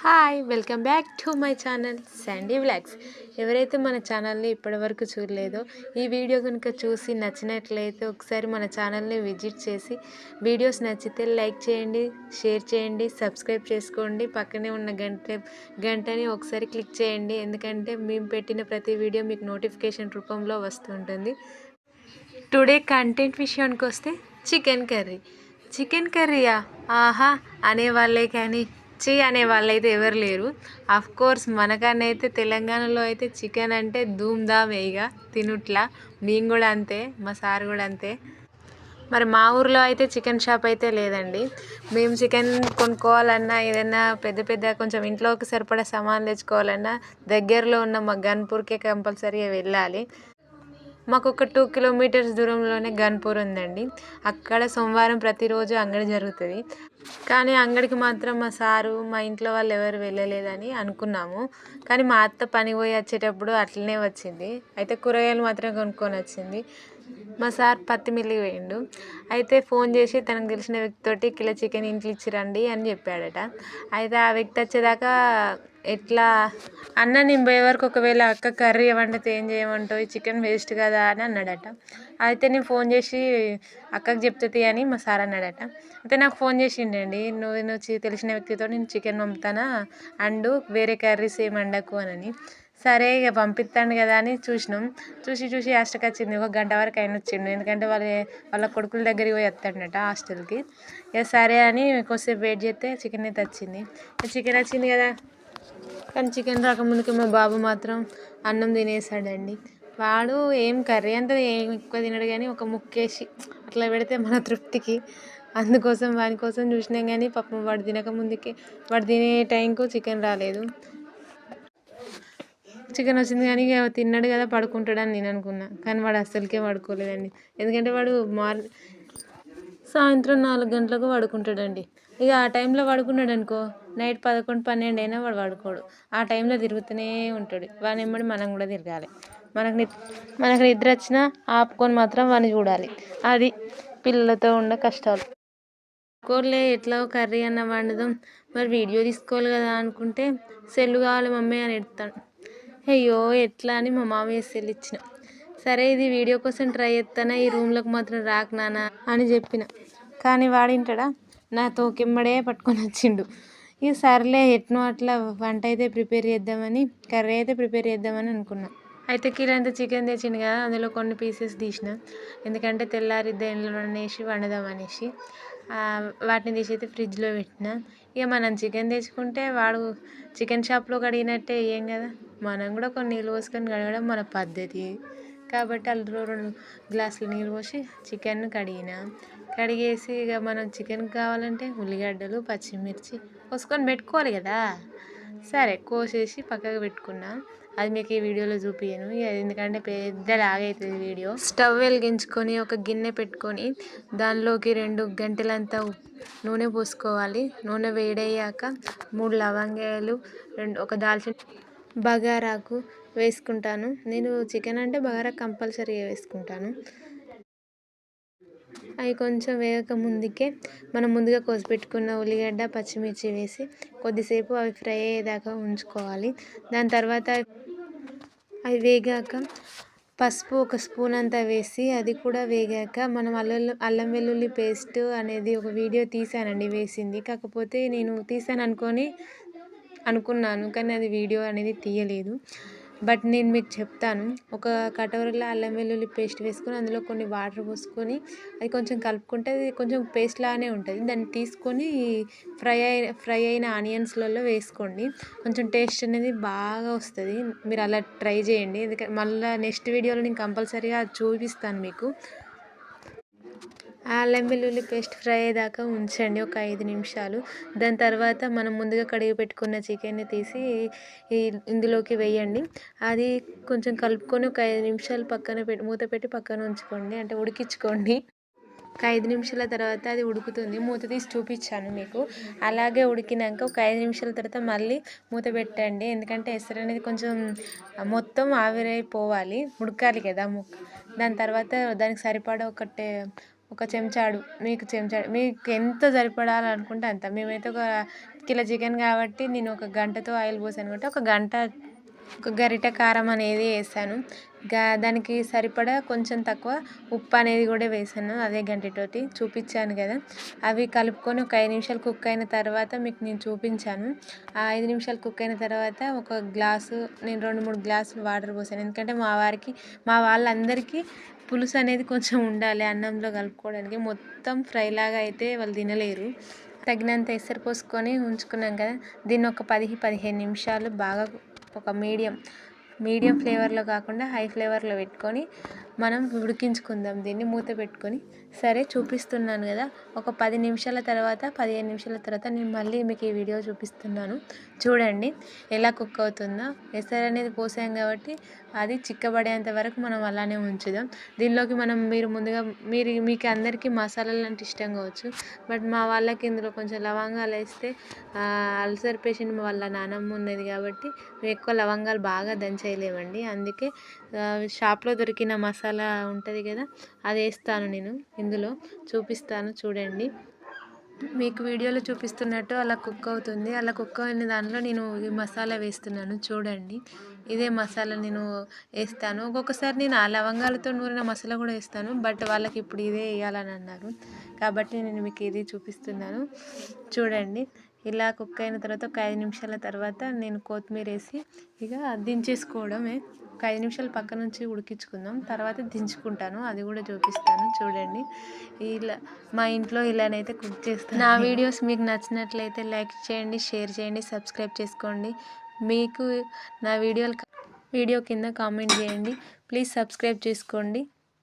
Hi welcome back to my channel Sandy vlogs. ఎవరైతే మన ఛానల్ని ఇప్పటివరకు చూడలేదో ఈ వీడియో కనుక చూసి నచ్చినట్లయితే ఒకసారి మన ఛానల్ని విజిట్ చేసి వీడియోస్ నచ్చితే లైక్ చేయండి, షేర్ చేయండి, సబ్స్క్రైబ్ చేసుకోండి. పక్కనే ఉన్న గంటని ఒకసారి క్లిక్ చేయండి, ఎందుకంటే మేము పెట్టిన ప్రతి వీడియో మీకు నోటిఫికేషన్ రూపంలో వస్తుంటుంది. టుడే కంటెంట్ విషయానికి వస్తే చికెన్ కర్రీయా ఆహా అనేవాళ్ళే కానీ చి అనే వాళ్ళైతే ఎవరు లేరు. కోర్స్ మనకన్నా అయితే తెలంగాణలో అయితే చికెన్ అంటే ధూమ్ధామ్ ఇక తినుట్లా. మేము కూడా అంతే, మా సార్ కూడా అంతే. మరి మా ఊర్లో అయితే చికెన్ షాప్ అయితే లేదండి. మేము చికెన్ కొనుక్కోవాలన్నా ఏదైనా పెద్ద కొంచెం ఇంట్లోకి సరిపడా సామాన్లు తెచ్చుకోవాలన్నా దగ్గరలో ఉన్న మా గన్పూర్కే కంపల్సరీగా వెళ్ళాలి. మాకు ఒక 2 కిలోమీటర్స్ దూరంలోనే గన్పూర్ ఉందండి. అక్కడ సోమవారం ప్రతిరోజు అంగడి జరుగుతుంది. కానీ అంగడికి మాత్రం మా సారు, మా ఇంట్లో వాళ్ళు ఎవరు వెళ్ళలేదని అనుకున్నాము. కానీ మా అత్త పని పోయి వచ్చేటప్పుడు అట్లనే వచ్చింది. అయితే కూరగాయలు మాత్రం కొనుక్కొని వచ్చింది. మా సార్ పత్తి మిల్లికి పోయిండు. అయితే ఫోన్ చేసి తనకు తెలిసిన వ్యక్తితోటి కిలో చికెన్ ఇంట్లో ఇచ్చిరండి అని చెప్పాడట. అయితే ఆ వ్యక్తి వచ్చేదాకా ఎట్లా అన్న నేను పోయే వరకు ఒకవేళ అక్క కర్రీ వండితే ఏం చేయమంటావు, చికెన్ వేస్ట్ కదా అని అన్నాడట. అయితే నేను ఫోన్ చేసి అక్కకి చెప్తుంది అని మా సార్ అన్నాడట. అయితే నాకు ఫోన్ చేసిండండి, నువ్వు తెలిసిన వ్యక్తితో నేను చికెన్ పంపుతానా అండు, వేరే కర్రీస్ ఏమి వండకు అని. సరే ఇక పంపిస్తాను కదా అని చూసినాం. చూసి హాస్టల్కి వచ్చింది. 1 గంట వరకు ఆయన వచ్చిండు, ఎందుకంటే వాళ్ళ కొడుకుల దగ్గరికి పోయి వస్తాడనట హాస్టల్కి. ఇక సరే అని కొద్దిసేపు వెయిట్ చేస్తే చికెన్ అయితే వచ్చింది. చికెన్ వచ్చింది కదా, కానీ చికెన్ రాకముందుకే మా బాబు మాత్రం అన్నం తినేసాడండి. వాడు ఏం కర్రీ అంతా ఏం ఎక్కువ తినడు, కానీ ఒక ముక్కేసి అట్లా పెడితే మన తృప్తికి, అందుకోసం వాని కోసం చూసినాం. కానీ పాపం వాడు తినకముందుకే, వాడు తినే టైంకు చికెన్ రాలేదు. చికెన్ వచ్చింది కానీ ఇక తిన్నాడు కదా పడుకుంటాడని నేను అనుకున్నా, కానీ వాడు అస్సలకే పడుకోలేదండి. ఎందుకంటే వాడు సాయంత్రం 4 గంటలకు పడుకుంటాడండి. ఇక ఆ టైంలో పడుకున్నాడు అనుకో, నైట్ 11, 12 అయినా వాడు పడుకోడు. ఆ టైంలో తిరుగుతూనే ఉంటాడు. వాని వెంబడి మనం కూడా తిరగాలి. మనకు నిద్ర వచ్చినా ఆపుకొని మాత్రం వాడిని చూడాలి. అది పిల్లలతో ఉన్న కష్టాలు. కోర్లే ఎట్లా కర్రీ అన్న వండుదాం, మరి వీడియో తీసుకోవాలి కదా అనుకుంటే సెల్లు కావాలి మమ్మీ అని ఎడతాడు. అయ్యో ఎట్లా అని మా మామయ్య సెల్ ఇచ్చిన. సరే ఇది వీడియో కోసం ట్రై చేస్తానా, ఈ రూమ్లోకి మాత్రం రాకు నానా అని చెప్పిన. కానీ వాడింటాడా, నా తోకెమ్మడే పట్టుకొని వచ్చిండు. ఇక సర్లే ఎట్నో అట్లా వంట అయితే ప్రిపేర్ చేద్దామని, కర్రీ అయితే ప్రిపేర్ చేద్దామని అనుకున్నా. అయితే కిలోంత చికెన్ తెచ్చిండు కదా, అందులో కొన్ని పీసెస్ తీసిన, ఎందుకంటే తెల్లారిద్దా ఇంట్లో వేసి వండుదామనేసి. వాటిని తీసి అయితే ఫ్రిడ్జ్లో పెట్టిన. ఇక మనం చికెన్ తెచ్చుకుంటే వాడు చికెన్ షాప్లో కడిగినట్టే ఏం కదా, మనం కూడా కొన్ని నీళ్ళు పోసుకొని కడగడం మన పద్ధతి. కాబట్టి అందులో 2 గ్లాసులు నీళ్ళు పోసి చికెన్ కడిగేసి, ఇక మనం చికెన్ కావాలంటే ఉల్లిగడ్డలు, పచ్చిమిర్చి కోసుకొని పెట్టుకోవాలి కదా. సరే కోసేసి పక్కకు పెట్టుకున్నా. అది మీకు ఈ వీడియోలో చూపించను, ఎందుకంటే పెద్ద లాగవుతుంది వీడియో. స్టవ్ వెలిగించుకొని ఒక గిన్నె పెట్టుకొని దానిలోకి 2 గంటెలంతా నూనె పోసుకోవాలి. నూనె వేడయ్యాక 3 లవంగాలు, ఒక దాల్చిన బగారాకు వేసుకుంటాను. నేను చికెన్ అంటే బగారా కంపల్సరీగా వేసుకుంటాను. అవి కొంచెం వేగక ముందుకే మనం ముందుగా కోసి పెట్టుకున్న ఉల్లిగడ్డ, పచ్చిమిర్చి వేసి కొద్దిసేపు అవి ఫ్రై అయ్యేదాకా ఉంచుకోవాలి. దాని తర్వాత అవి వేగాక పసుపు 1 స్పూన్ అంతా వేసి, అది కూడా వేగాక మనం అల్లం వెల్లుల్లి పేస్ట్ అనేది ఒక వీడియో తీసానండి వేసింది. కాకపోతే నేను తీసాను అనుకున్నాను, కానీ అది వీడియో అనేది తీయలేదు. బట్ నేను మీకు చెప్తాను. ఒక కటోరలో అల్లం వెల్లుల్లి పేస్ట్ వేసుకొని అందులో కొన్ని వాటర్ పోసుకొని అది కొంచెం కలుపుకుంటే అది కొంచెం పేస్ట్ లాగానే ఉంటుంది. దాన్ని తీసుకొని ఫ్రై అయిన ఆనియన్స్లలో వేసుకోండి. కొంచెం టేస్ట్ అనేది బాగా వస్తుంది. మీరు అలా ట్రై చేయండి, ఎందుకంటే మళ్ళీ నెక్స్ట్ వీడియోలో నేను కంపల్సరీగా చూపిస్తాను మీకు. అల్లం వెల్లుల్లి పేస్ట్ ఫ్రై అయ్యేదాకా ఉంచండి ఒక 5 నిమిషాలు. దాని తర్వాత మనం ముందుగా కడిగి పెట్టుకున్న చికెన్ని తీసి ఇందులోకి వేయండి. అది కొంచెం కలుపుకొని ఒక 5 నిమిషాలు మూత పెట్టి పక్కన ఉంచుకోండి, అంటే ఉడికించుకోండి. ఒక 5 నిమిషాల తర్వాత అది ఉడుకుతుంది. మూత తీసి చూపించాను మీకు. అలాగే ఉడికినాక ఒక 5 నిమిషాల తర్వాత మళ్ళీ మూత పెట్టండి, ఎందుకంటే ఎసరు అనేది కొంచెం మొత్తం ఆవిరైపోవాలి, ఉడకాలి కదా. దాని తర్వాత దానికి సరిపడా ఒక చెంచాడు, మీకు ఎంత సరిపడాలనుకుంటే అంత. మేమైతే ఒక కిలో చికెన్ కాబట్టి నేను ఒక గంటతో ఆయిల్ పోసాను కాబట్టి ఒక గరిట కారం అనేది వేసాను. దానికి సరిపడా కొంచెం తక్కువ ఉప్పు అనేది కూడా వేసాను. అదే గంటతోటి చూపించాను కదా. అవి కలుపుకొని ఒక 5 నిమిషాలు కుక్ అయిన తర్వాత మీకు నేను చూపించాను. ఆ 5 నిమిషాలు కుక్ అయిన తర్వాత ఒక గ్లాసు నేను 2-3 గ్లాసులు వాటర్ పోసాను. ఎందుకంటే మా వాళ్ళందరికీ పులుసు అనేది కొంచెం ఉండాలి అన్నంలో కలుపుకోవడానికి. మొత్తం ఫ్రై లాగా అయితే వాళ్ళు తినలేరు. తగినంత ఎసరు పోసుకొని ఉంచుకున్నాం కదా. దీన్ని ఒక 10-15 నిమిషాలు బాగా ఒక మీడియం ఫ్లేవర్లో కాకుండా హై ఫ్లేవర్లో పెట్టుకొని మనం ఉడికించుకుందాం. దీన్ని మూత పెట్టుకొని సరే చూపిస్తున్నాను కదా. ఒక 10 నిమిషాల తర్వాత 15 నిమిషాల తర్వాత నేను మళ్ళీ మీకు ఈ వీడియో చూపిస్తున్నాను. చూడండి ఎలా కుక్ అవుతుందో. ఎసరు అనేది పోసాం కాబట్టి అది చిక్కబడేంత వరకు మనం అలానే ఉంచుదాం. దీనిలోకి మీకు అందరికీ మసాలాలు అంటే ఇష్టం కావచ్చు. బట్ మా వాళ్ళకి ఇందులో కొంచెం లవంగాలు వేస్తే అల్సర్ పేషెంట్ వాళ్ళ నానమ్మ ఉన్నది కాబట్టి ఎక్కువ లవంగాలు బాగా దంచేయలేమండి. అందుకే షాప్లో దొరికిన మసాలా ఉంటుంది కదా, అది వేస్తాను నేను. ఇందులో చూపిస్తాను చూడండి. మీకు వీడియోలో చూపిస్తున్నట్టు అలా కుక్ అవుతుంది. అలా కుక్ అయిన దానిలో నేను ఈ మసాలా వేస్తున్నాను చూడండి. ఇదే మసాలా నేను వేస్తాను. ఒక్కొక్కసారి నేను ఆ లవంగాలతో నూరిన మసాలా కూడా వేస్తాను. బట్ వాళ్ళకి ఇప్పుడు ఇదే వేయాలని అన్నారు కాబట్టి నేను మీకు ఇది చూపిస్తున్నాను చూడండి. ఇలా కుక్ అయిన తర్వాత ఒక 5 నిమిషాల తర్వాత నేను కొత్తిమీర వేసి ఇక దించేసుకోవడమే. ఒక 5 నిమిషాలు పక్క నుంచి ఉడికించుకుందాం. తర్వాత దించుకుంటాను, అది కూడా చూపిస్తాను చూడండి. ఇలా మా ఇంట్లో ఇలానైతే కుక్ చేస్తాను. నా వీడియోస్ మీకు నచ్చినట్లయితే లైక్ చేయండి, షేర్ చేయండి, సబ్స్క్రైబ్ చేసుకోండి. మీకు నా వీడియో కింద కామెంట్ చేయండి. ప్లీజ్ సబ్స్క్రైబ్ చేసుకోండి.